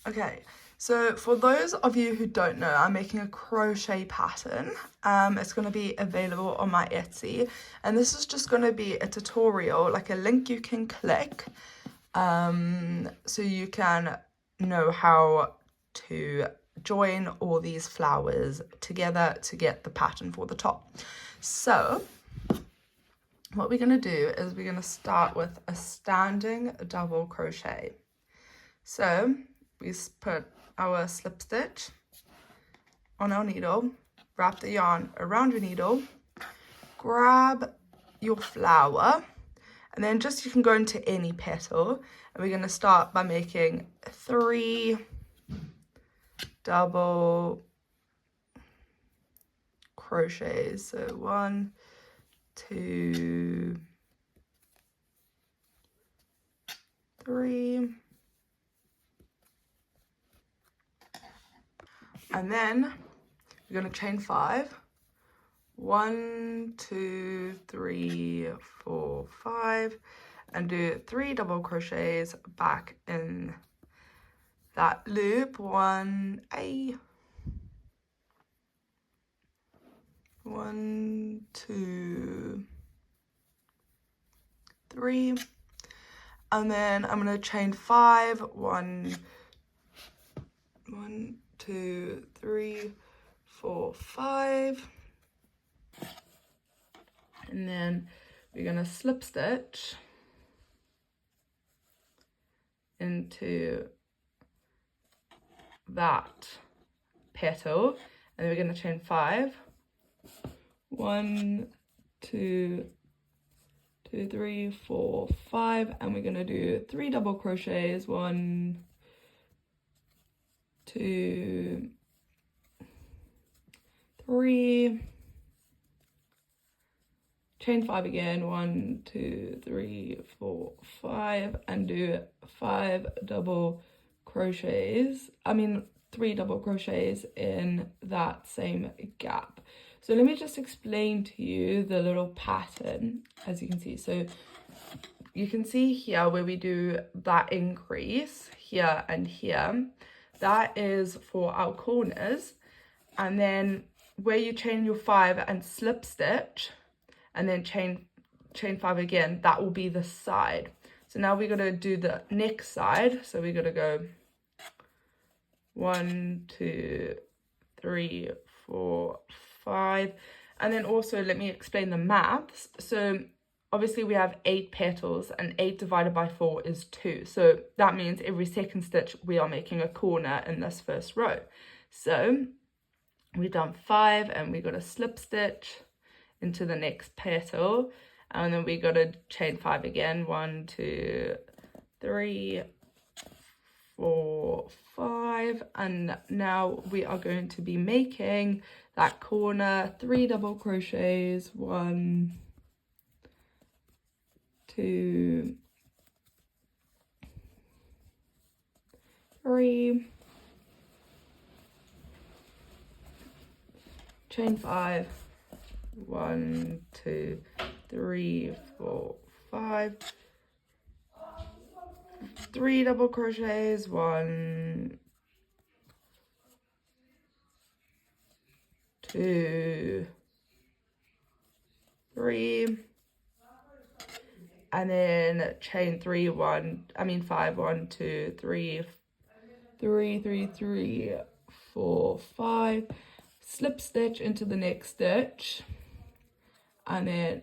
Okay, so for those of you who don't know, I'm making a crochet pattern. It's going to be available on my Etsy, and this is just going to be a tutorial, like a link you can click, so you can know how to join all these flowers together to get the pattern for the top. So what we're going to do is we're going to start with a standing double crochet. So we put our slip stitch on our needle, wrap the yarn around your needle, grab your flower, and then just you can go into any petal, and we're going to start by making 3 double crochets. So 1, 2, 3, and then we're going to chain 5. 1, 2, 3, 4, 5, and do 3 double crochets back in that loop. 1A, 1, 2, 3, and then I'm going to chain 5. 1, 2, 3, 4, 5, and then we're going to slip stitch into that petal, and then we're going to chain 5. 1, 2, 3, 4, 5, and we're going to do 3 double crochets. 1, 2, 3, chain 5 again. 1, 2, 3, 4, 5, and do 5 double crochets. 3 double crochets in that same gap. So let me just explain to you the little pattern, as you can see. So you can see here where we do that increase here and here, that is for our corners. And then where you chain your 5 and slip stitch and then chain 5 again, that will be the side. So now we're going to do the next side. So we're going to go 1, 2, 3, 4, 5, and then also let me explain the maths. So obviously we have 8 petals, and 8 divided by 4 is 2. So that means every second stitch we are making a corner in this first row. So we've done 5, and we got a slip stitch into the next petal, and then we got to chain 5 again. 1, 2, 3, 4, 5, and now we are going to be making that corner 3 double crochets. 1, 2, 3, chain 5. 1, 2, 3, 4, 5, 3 double crochets. 1, 2, 3, and then chain 5. 1, 2, 3, 4, 5, slip stitch into the next stitch, and then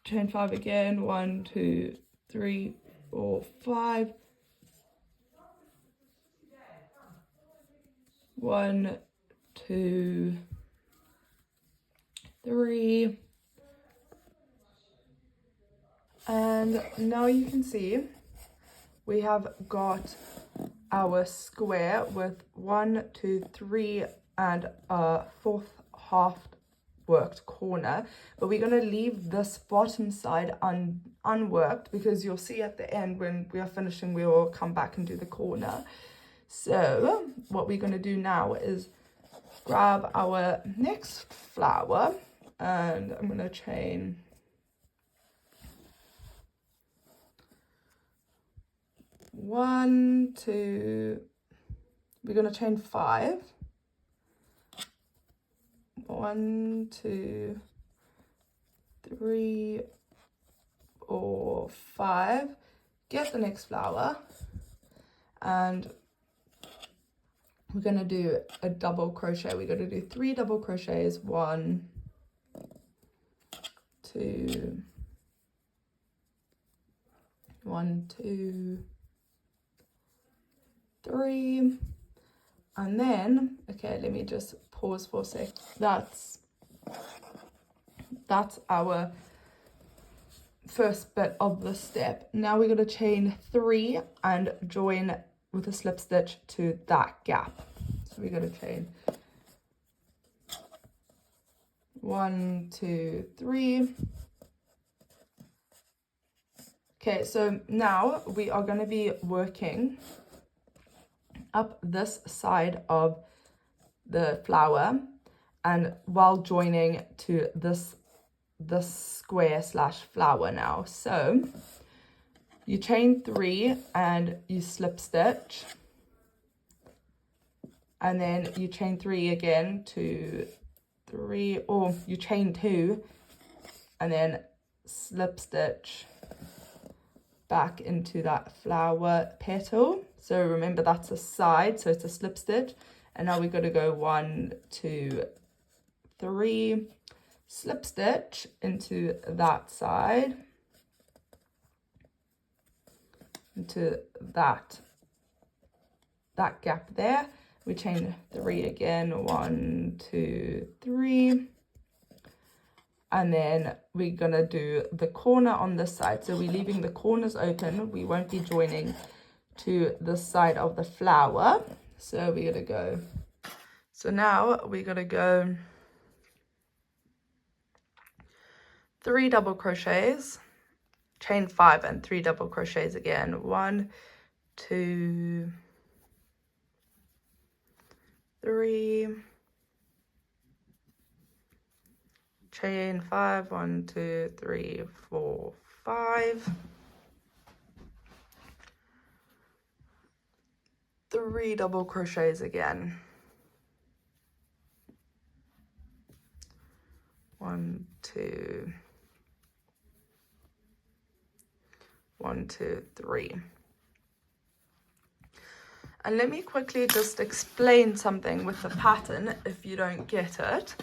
chain 5 again. 1, 2, 3, 4, 5, 1, 2, 3, and now you can see we have got our square with 1, 2, 3, and a 4th half worked corner, but we're going to leave this bottom side unworked, because you'll see at the end when we are finishing we will come back and do the corner. So what we're going to do now is grab our next flower, and I'm going to chain 1, 2, we're going to chain 5. 1, 2, 3, 4, 5. Get the next flower, and we're going to do a double crochet. We're going to do 3 double crochets. 1, 2, 1, 2, 3, and then, okay, let me just pause for a sec. That's our first bit of the step. Now we're going to chain 3 and join with a slip stitch to that gap. So we're going to chain 1, 2, 3. Okay, so now we are going to be working up this side of the flower, and while joining to this square slash flower now. So you chain 3 and you slip stitch, and then you chain 3 again to 3, or you chain 2 and then slip stitch back into that flower petal. So remember, that's a side, so it's a slip stitch. And now we're going to go 1, 2, 3, slip stitch into that side, into that gap there. We chain 3 again, 1, 2, 3, and then we're gonna do the corner on this side. So we're leaving the corners open. We won't be joining to this side of the flower. So we're gonna go. So now we're gonna go 3 double crochets, chain 5 and 3 double crochets again. 1, 2, 3, chain 5, 1, 2, 3, 4, 5, 3 double crochets again. 1, 2, 1, 2, 3. And let me quickly just explain something with the pattern if you don't get it.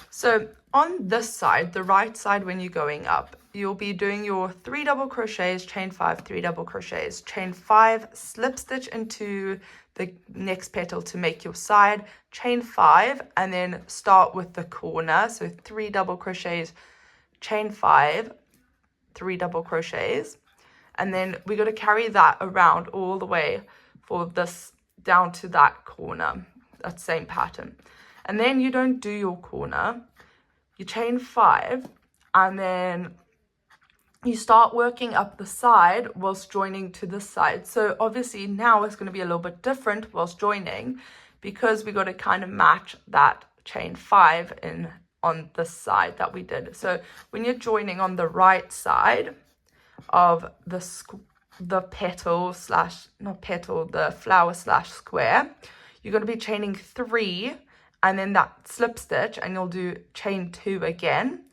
So on this side, the right side, when you're going up, you'll be doing your 3 double crochets, chain 5, 3 double crochets, chain 5, slip stitch into the next petal to make your side, chain 5, and then start with the corner. So 3 double crochets, chain 5, 3 double crochets, and then we're going to carry that around all the way for this down to that corner, that same pattern. And then you don't do your corner, you chain 5, and then you start working up the side whilst joining to this side. So obviously now it's going to be a little bit different whilst joining, because we got to kind of match that chain 5 in on this side that we did. So when you're joining on the right side of the petal slash, not petal, the flower slash square, you're going to be chaining 3 and then that slip stitch, and you'll do chain 2 again,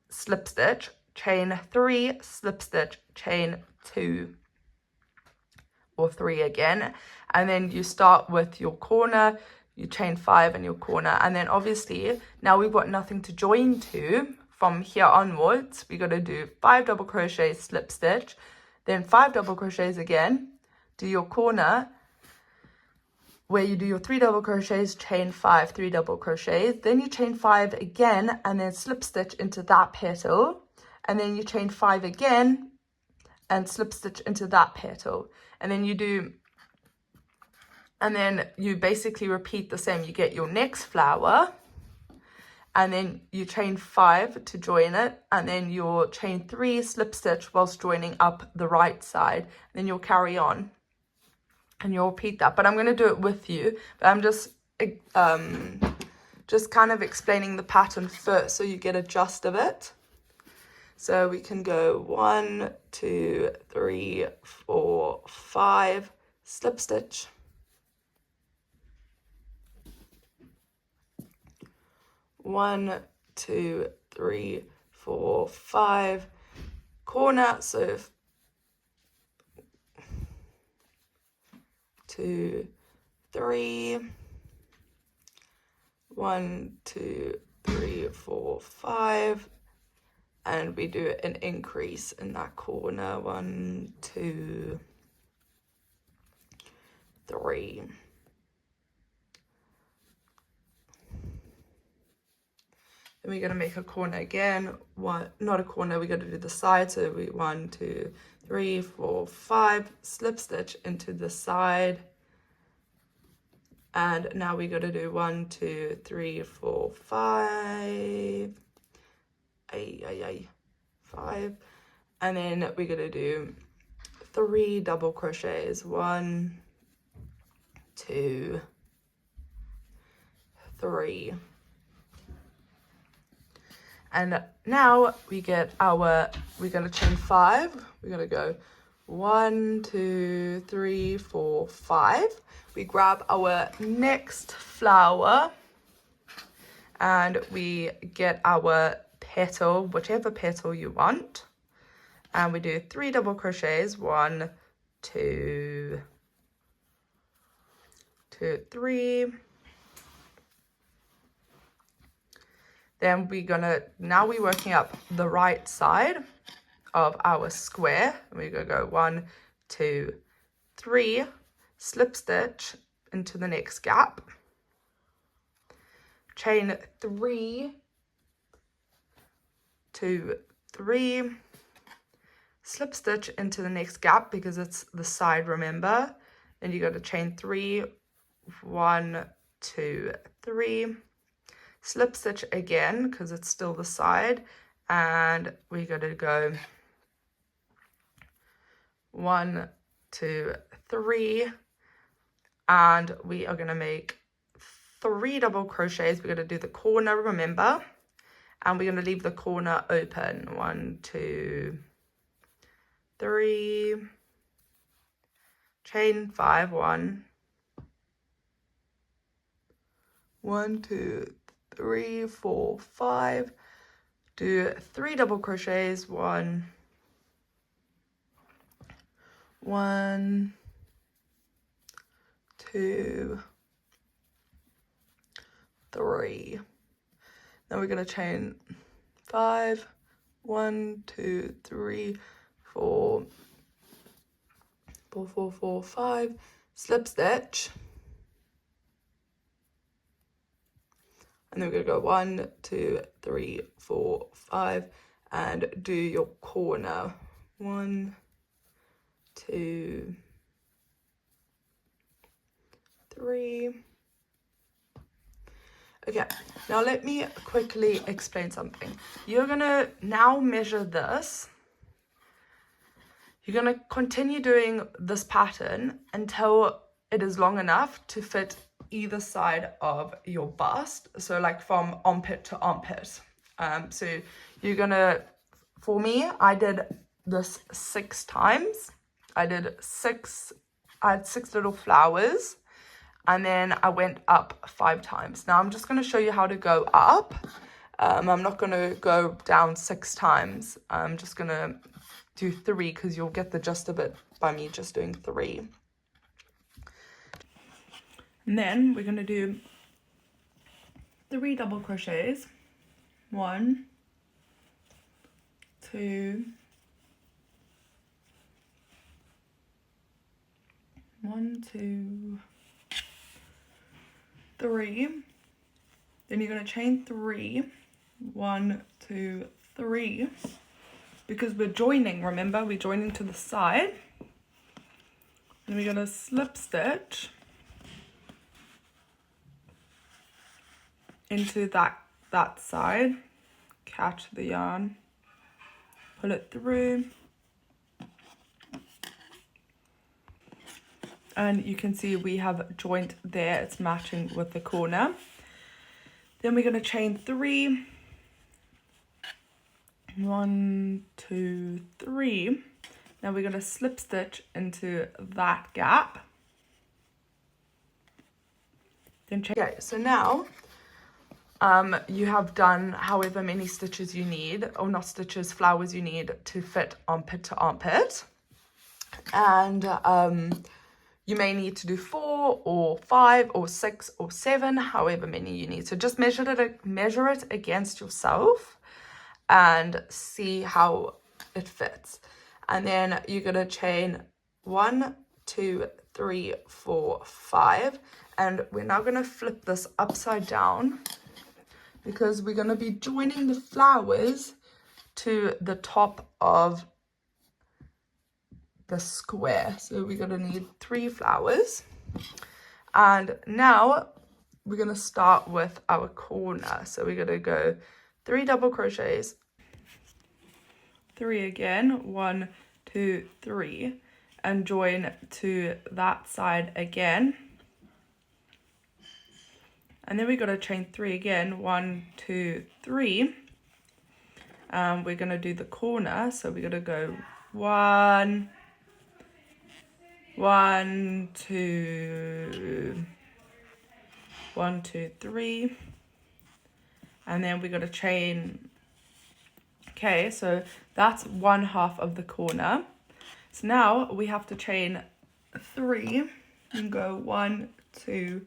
slip stitch, chain 3, slip stitch, chain 2 or 3 again, and then you start with your corner, you chain 5 in your corner, and then obviously now we've got nothing to join to. From here onwards, we're going to do 5 double crochets, slip stitch, then 5 double crochets again, do your corner where you do your 3 double crochets, chain 5, 3 double crochets, then you chain 5 again and then slip stitch into that petal, and then you chain 5 again and slip stitch into that petal, and then you do, and then you basically repeat the same. You get your next flower, and then you chain 5 to join it, and then you'll chain 3, slip stitch whilst joining up the right side. Then you'll carry on and you'll repeat that. But I'm going to do it with you, but I'm just kind of explaining the pattern first so you get a gist of it. So we can go 1, 2, 3, 4, 5, slip stitch, 1, 2, 3, 4, 5, corner, so 2, 3, 1, 2, 3, 4, 5, and we do an increase in that corner, 1, 2, 3. Then we're going to make a corner again, not a corner, we're going to do the side, so we 1, 2, 3, 4, 5, slip stitch into the side, and now we're going to do 1, 2, 3, 4, 5, 5, and then we're going to do 3 double crochets, 1, 2, 3. And now we get we're going to chain 5. We're going to go 1, 2, 3, 4, 5. We grab our next flower and we get our petal, whichever petal you want. And we do 3 double crochets, 1, 2, 3. Then now we're working up the right side of our square. We're going to go 1, 2, 3, slip stitch into the next gap, chain 3, 2, 3, slip stitch into the next gap because it's the side, remember. Then you got to chain 3, 1, 2, 3, slip stitch again because it's still the side, and we're going to go 1, 2, 3, and we are going to make 3 double crochets. We're going to do the corner, remember, and we're going to leave the corner open. 1, 2, 3, chain 5, 1, 2, 3, 4, 5, do 3 double crochets, 1, 2, 3. Then we're going to chain 5, 1, 2, 3, 4, 5, slip stitch. And then we're going to go 1, 2, 3, 4, 5, and do your corner. 1, 2, 3. Okay, now let me quickly explain something. You're going to now measure this. You're going to continue doing this pattern until it is long enough to fit either side of your bust, so like from armpit to armpit. So you're gonna, for me, I did this 6 times. I had 6 little flowers, and then I went up 5 times. Now I'm just going to show you how to go up. I'm not going to go down 6 times. I'm just going to do 3 because you'll get the gist of it by me just doing 3. And then we're going to do 3 double crochets. 1, 2, 1, 2, 3. Then you're going to chain 3. 1, 2, 3. Because we're joining, remember, we're joining to the side. And we're going to slip stitch into that side, catch the yarn, pull it through, and you can see we have a joint there, it's matching with the corner. Then we're going to chain 3, 1, 2, 3. Now we're going to slip stitch into that gap. Then okay, so now you have done however many stitches you need, or not stitches, flowers you need to fit armpit to armpit. And you may need to do 4 or 5 or 6 or 7, however many you need. So just measure it against yourself and see how it fits. And then you're going to chain 1, 2, 3, 4, 5. And we're now going to flip this upside down because we're going to be joining the flowers to the top of the square. So we're going to need 3 flowers. And now we're going to start with our corner. So we're going to go 3 double crochets, 3 again, 1, 2, 3, and join to that side again. And then we're going to chain 3 again, 1, 2, 3. We're going to do the corner, so we're going to go 1, 1, 2, 1, 2, 3, and then we're going to chain. Okay, so that's 1/2 of the corner. So now we have to chain 3 and go 1, 2,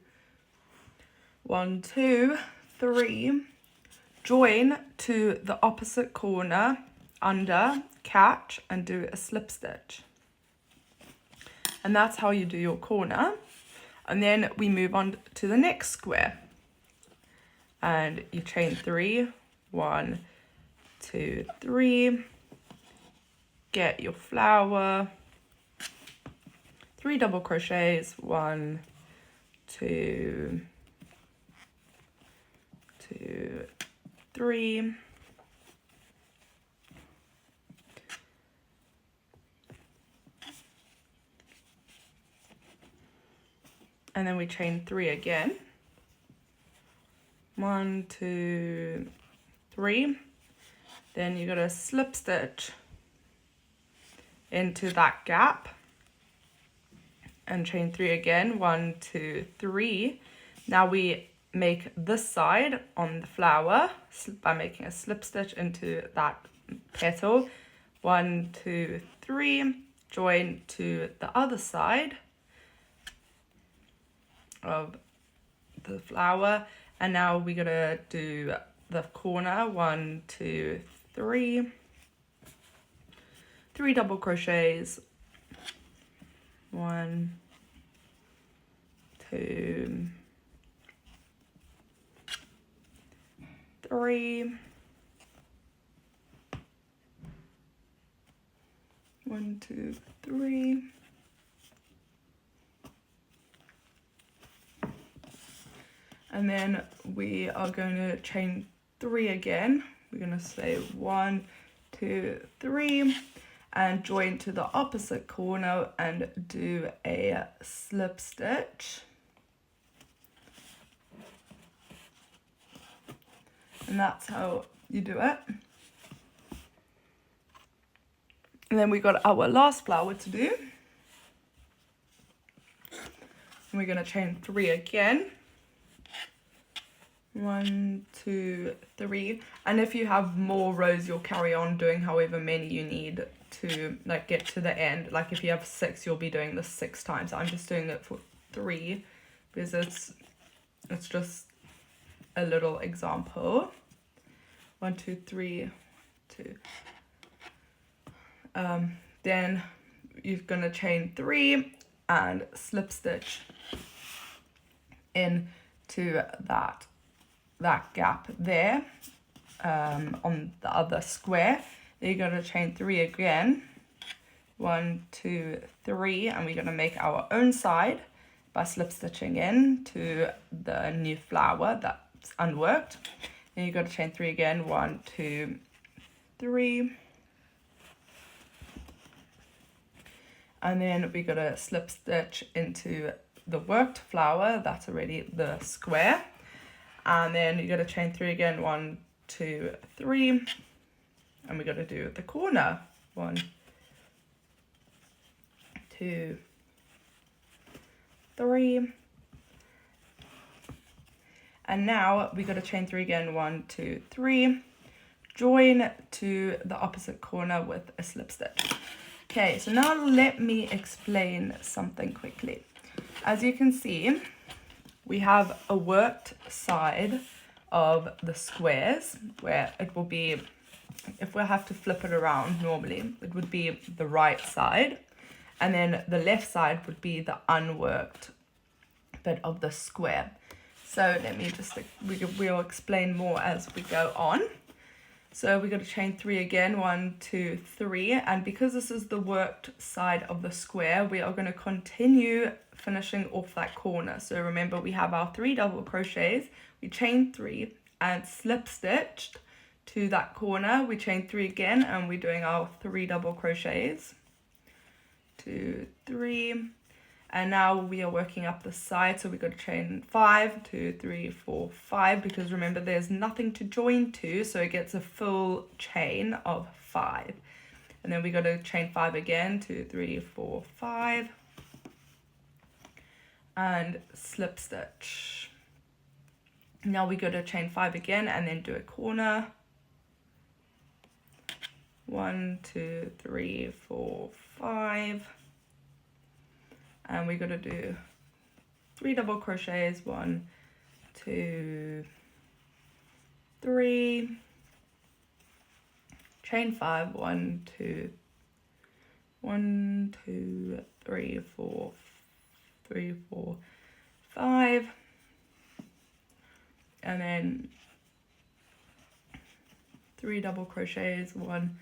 1, 2, 3, join to the opposite corner, under, catch, and do a slip stitch. And that's how you do your corner. And then we move on to the next square. And you chain 3, 1, 2, 3, get your flower, 3 double crochets, 1, 2, 2, 3, and then we chain 3 again, 1, 2, 3, then you got to slip stitch into that gap and chain 3 again, 1, 2, 3. Now we make this side on the flower by making a slip stitch into that petal, 1, 2, 3, join to the other side of the flower, and now we're gonna do the corner, 1, 2, 3, 3 double crochets, 1, 2, 3, 1, 2, 3, and then we are going to chain 3 again. We're going to say 1, 2, 3, and join to the opposite corner and do a slip stitch. And that's how you do it. And then we got our last flower to do. And we're going to chain 3 again. 1, 2, 3, and if you have more rows, you'll carry on doing however many you need to like get to the end. Like if you have 6, you'll be doing this 6 times. I'm just doing it for 3 because it's just a little example. 1, 2, 3, 2. Then you're gonna chain 3 and slip stitch into that gap there on the other square. Then you're going to chain 3 again, 1, 2, 3, and we're going to make our own side by slip stitching in to the new flower that's unworked. Then you're going to chain 3 again, 1, 2, 3, and then we're going to slip stitch into the worked flower that's already the square. And then you're going to chain 3 again, 1, 2, 3, and we're going to do the corner. 1, 2, 3, and now we got to chain 3 again. 1, 2, 3, join to the opposite corner with a slip stitch. Okay, so now let me explain something quickly. As you can see, we have a worked side of the squares where it will be, if we have to flip it around normally, it would be the right side, and then the left side would be the unworked bit of the square. So let me just, we'll explain more as we go on. So we're going to chain 3 again, 1, 2, 3, and because this is the worked side of the square, we are going to continue finishing off that corner. So remember, we have our 3 double crochets, we chain 3 and slip stitched to that corner, we chain 3 again, and we're doing our 3 double crochets, 2, 3, and now we are working up the side, so we've got to chain 5, 2, 3, 4, 5, because remember there's nothing to join to, so it gets a full chain of 5. And then we got to chain 5 again, 2, 3, 4, 5, and slip stitch. Now we got to chain 5 again and then do a corner. 1, 2, 3, 4, 5. And we're going to do 3 double crochets, 1, 2, 3, chain 5, 1, 2, 1, 2, 3, 4, 3, 4, 5, and then 3 double crochets, 1,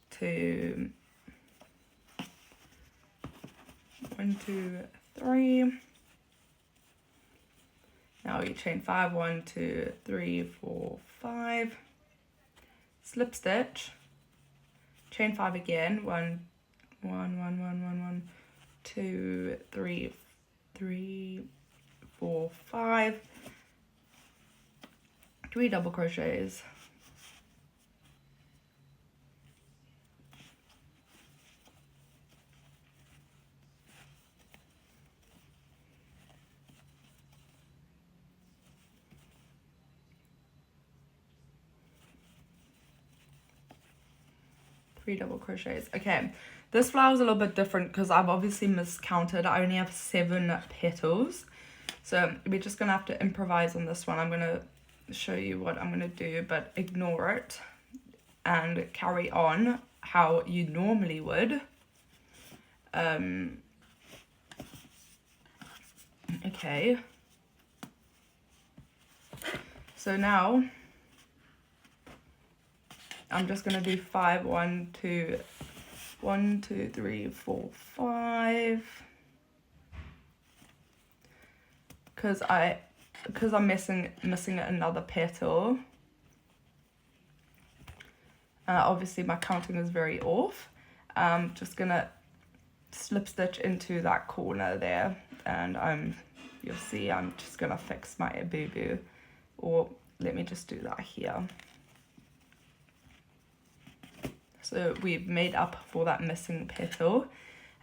2, 1, 2, 3. Now you chain 5, 1, 2, 3, 4, 5, slip stitch, chain 5 again, 1, 1, 1, 1, 1, 1, 2, 3, 3, 4, 5, 3 double crochets, three double crochets. Okay, this flower is a little bit different because I've obviously miscounted. I only have 7 petals, so we're just gonna have to improvise on this one. I'm gonna show you what I'm gonna do, but ignore it and carry on how you normally would. Okay, so now I'm just gonna do 5, 1, 2, 1, 2, 3, 4, 5, because I'm missing another petal. Obviously my counting is very off. Just gonna slip stitch into that corner there, and you'll see I'm just gonna fix my boo-boo, or let me just do that here. So we've made up for that missing petal,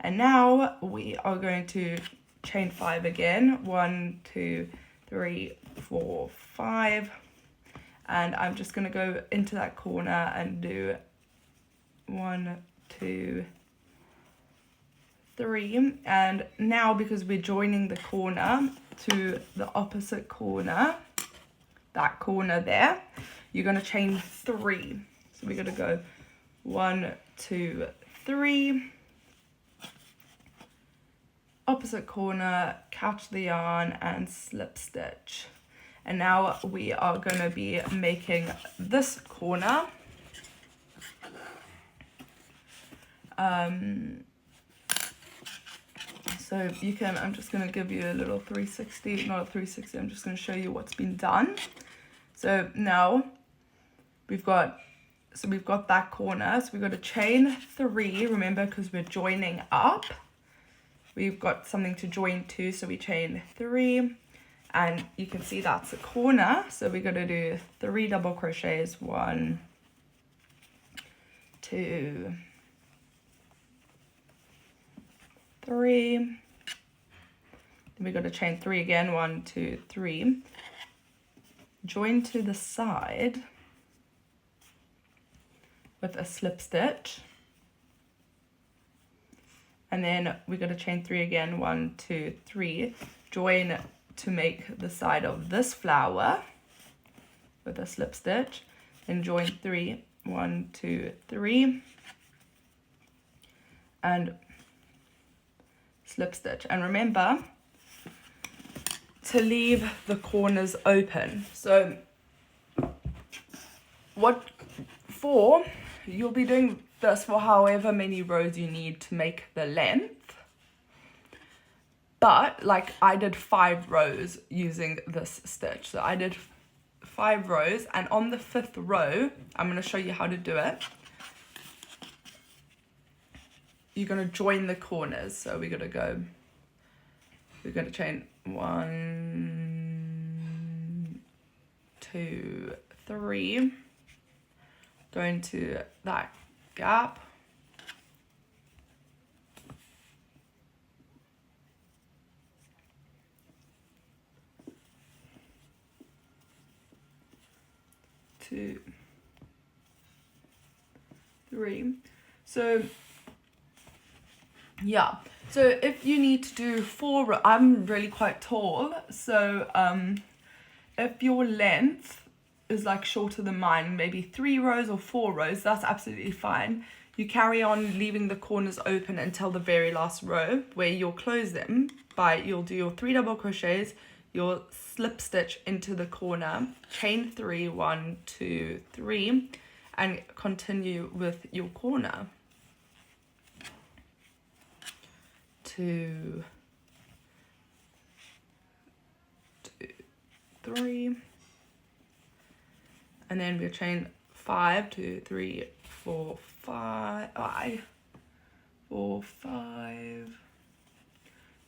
and now we are going to chain 5 again, 1, 2, 3, 4, 5, and I'm just going to go into that corner and do 1, 2, 3, and now because we're joining the corner to the opposite corner, that corner there, you're going to chain 3. So we're going to go 1, 2, 3, opposite corner, catch the yarn and slip stitch. And now we are going to be making this corner. So you can, I'm just going to give you a little 360, not a 360, I'm just going to show you what's been done. So now we've got that corner, so we've got to chain 3, remember, because we're joining up. We've got something to join to, so we chain 3, and you can see that's a corner, so we're going to do 3 double crochets, 1, 2, 3. Then we're going to chain 3 again, 1, 2, 3. Join to the side with a slip stitch, and then we're going to chain 3 again, 1, 2, 3. Join to make the side of this flower with a slip stitch, then join 3, 1, 2, 3, and slip stitch. And remember to leave the corners open. So what for, you'll be doing this for however many rows you need to make the length, but like I did 5 rows using this stitch. So I did 5 rows, and on the 5th row I'm going to show you how to do it. You're going to join the corners. So we're going to chain 1, 2, 3, go into that gap, two, 3. So yeah, so if you need to do 4, I'm really quite tall, so if your length is like shorter than mine, maybe 3 rows or 4 rows, that's absolutely fine. You carry on leaving the corners open until the very last row, where you'll close them by, you'll do your 3 double crochets, you'll slip stitch into the corner, chain 3, 1, 2, 3, and continue with your corner. 2, 3, and then we'll chain 5, 2, 3, 4, 5, 4, 5,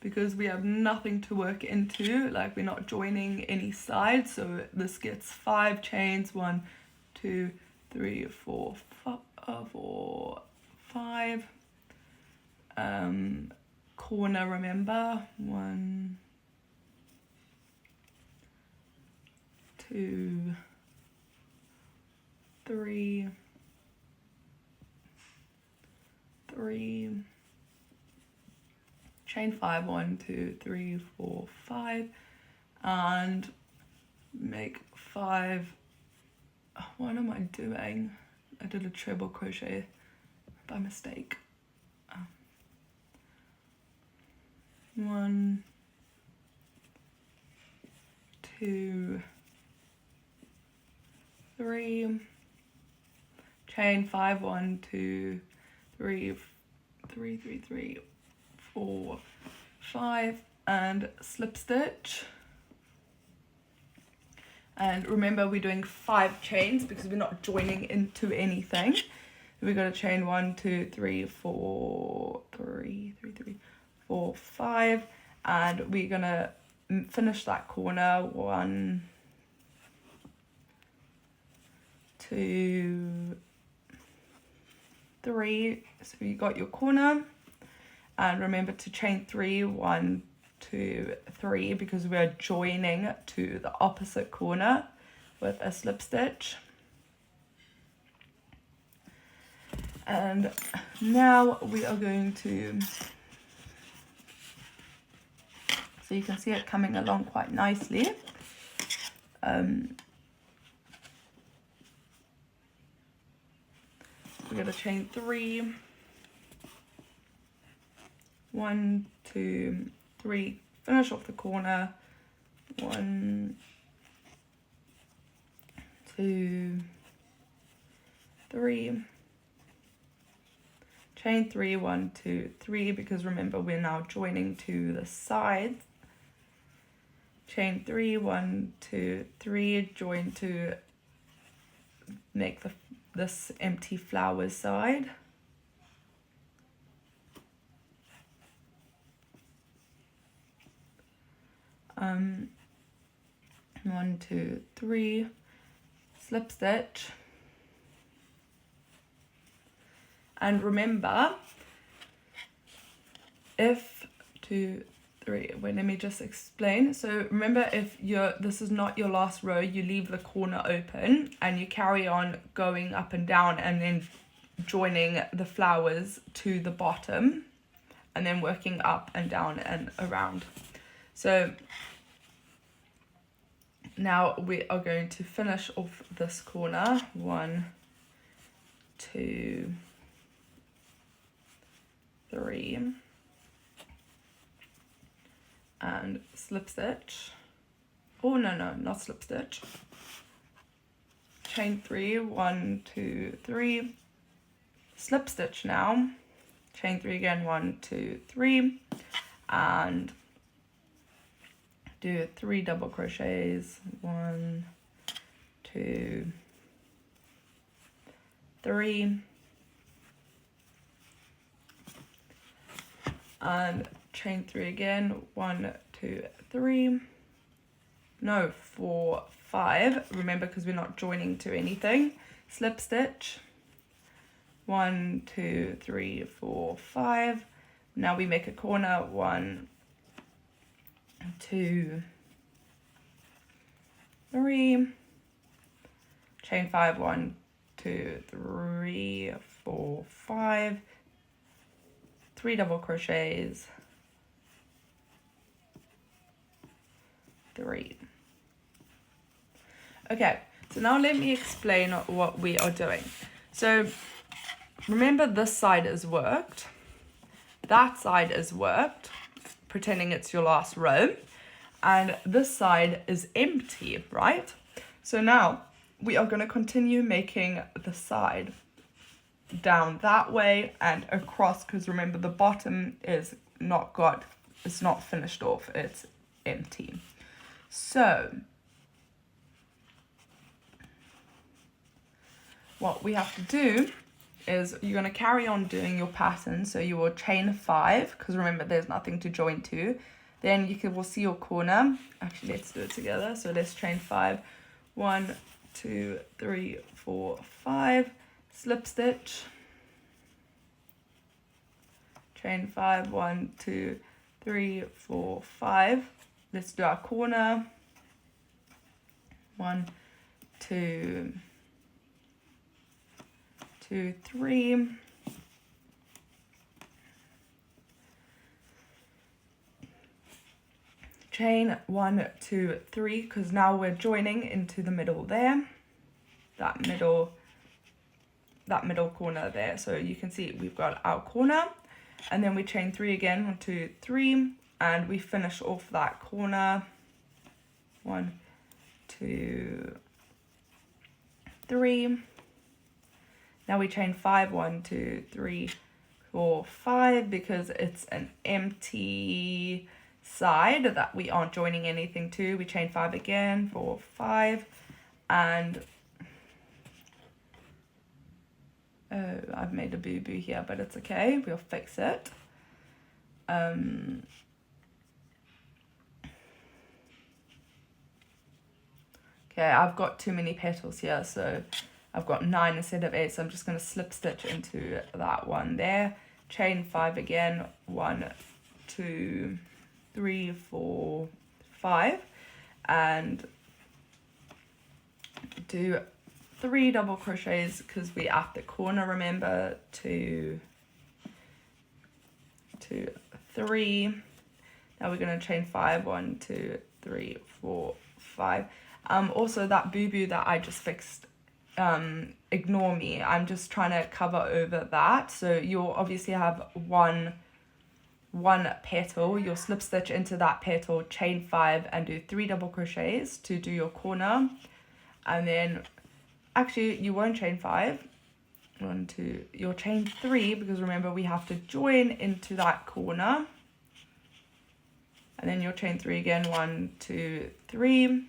because we have nothing to work into, like we're not joining any sides, so this gets 5 chains, 1, 2, 3, 4, 5, corner, remember, 1, 2, 3, 3, chain 5, 1, 2, 3, 4, 5, and make 5. What am I doing? I did a treble crochet by mistake. 1, 2, 3, chain 5, 1, 2, 3, 3, 3, 3, 4, 5, and slip stitch. And remember, we're doing 5 chains because we're not joining into anything. We're going to chain 1, 2, 3, 4, 3, 3, 3, 4, 5, and we're going to finish that corner. 1, 2, 3. So you got your corner, and remember to chain 3, 1, 2, 3, because we're joining to the opposite corner with a slip stitch. And now we are going to, so you can see it coming along quite nicely. We're going to chain 3, 1, 2, 3, finish off the corner, 1, 2, 3, chain 3, 1, 2, 3, because remember we're now joining to the sides. Chain 3, 1, 2, 3, join to make this empty flower side. Um, 1, 2, 3, slip stitch, And remember, if 2, 3, wait, let me just explain. So remember, if this is not your last row, you leave the corner open and you carry on going up and down and then joining the flowers to the bottom and then working up and down and around. So now we are going to finish off this corner. 1, 2, 3, and slip stitch. Oh no, not slip stitch. Chain 3, 1, 2, 3, slip stitch now. Chain 3 again, 1, 2, 3, and do 3 double crochets. 1, 2, 3, and chain 3 again. 1, 2, 3, no, 4, 5. Remember, because we're not joining to anything. Slip stitch. 1, 2, 3, 4, 5. Now we make a corner. 1, 2, 3. Chain 5. 1, 2, 3, 4, 5. 3 double crochets. 3. Okay, so now let me explain what we are doing. So remember, this side is worked, that side is worked, pretending it's your last row, and this side is empty, right? So now we are going to continue making the side down that way and across, because remember, the bottom is it's not finished off, it's empty. So what we have to do is you're going to carry on doing your pattern. So you will chain 5, because remember, there's nothing to join to. Then we'll see your corner. Actually, let's do it together. So let's chain 5. 1, 2, 3, 4, 5. Slip stitch. Chain 5. 1, 2, 3, 4, 5. Let's do our corner. 1, 2, 2, 3. Chain 1, 2, 3, because now we're joining into the middle there, that middle corner there. So you can see we've got our corner, and then we chain 3 again. 1, 2, 3, and we finish off that corner. 1, 2, 3. Now we chain 5. 1, 2, 3, 4, 5, because it's an empty side that we aren't joining anything to. We chain 5 again. 4, 5, and oh, I've made a boo-boo here, but it's okay, we'll fix it. Okay, I've got too many petals here, so I've got 9 instead of 8, so I'm just going to slip stitch into that one there. Chain 5 again. 1, 2, 3, 4, 5, and do 3 double crochets because we're at the corner. Remember, 2, 2, 3. Now we're going to chain 5. 1, 2, 3, 4, 5. Also, that boo-boo that I just fixed, ignore me, I'm just trying to cover over that. So you'll obviously have one petal. You'll slip stitch into that petal, chain 5, and do 3 double crochets to do your corner. And then actually you won't chain 5. 1, 2, you'll chain 3, because remember, we have to join into that corner, and then you'll chain 3 again. 1, 2, 3,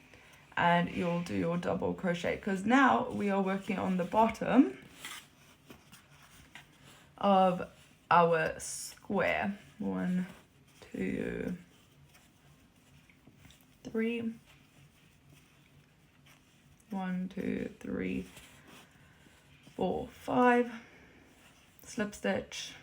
and you'll do your double crochet, because now we are working on the bottom of our square. 1, 2, 3. 1, 2, 3, 4, 5. slip stitch.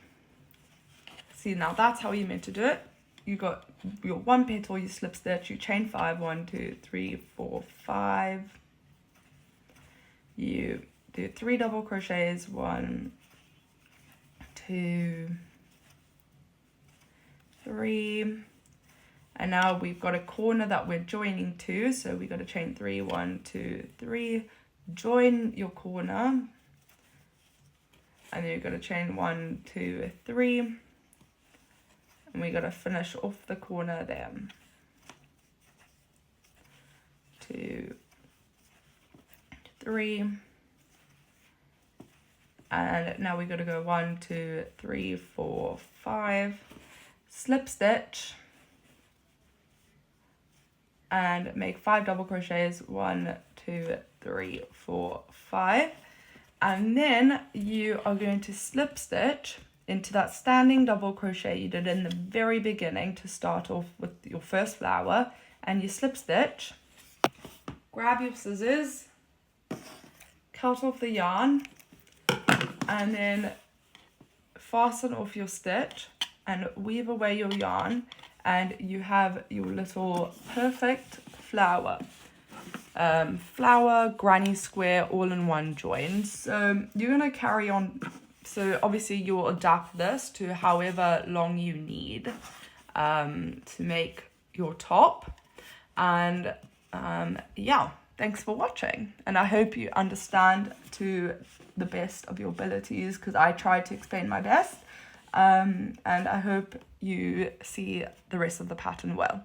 See, now that's how you're meant to do it. You got your one petal, you slip stitch, you chain 5, 1, 2, 3, 4, 5. You do 3 double crochets, 1, 2, 3. And now we've got a corner that we're joining to, so we got to chain 3, 1, 2, 3, join your corner, and then you've got to chain 1, 2, 3, and we got to finish off the corner there. 2, 3, and now we got to go 1, 2, 3, 4, 5, slip stitch, and make 5 double crochets, 1, 2, 3, 4, 5, and then you are going to slip stitch into that standing double crochet you did in the very beginning to start off with your first flower, and you slip stitch, grab your scissors, cut off the yarn, and then fasten off your stitch and weave away your yarn, and you have your little perfect flower. Flower, granny square, all in one join. So you're going to carry on. So obviously you'll adapt this to however long you need to make your top. And yeah, thanks for watching. And I hope you understand to the best of your abilities, because I tried to explain my best. And I hope you see the rest of the pattern well.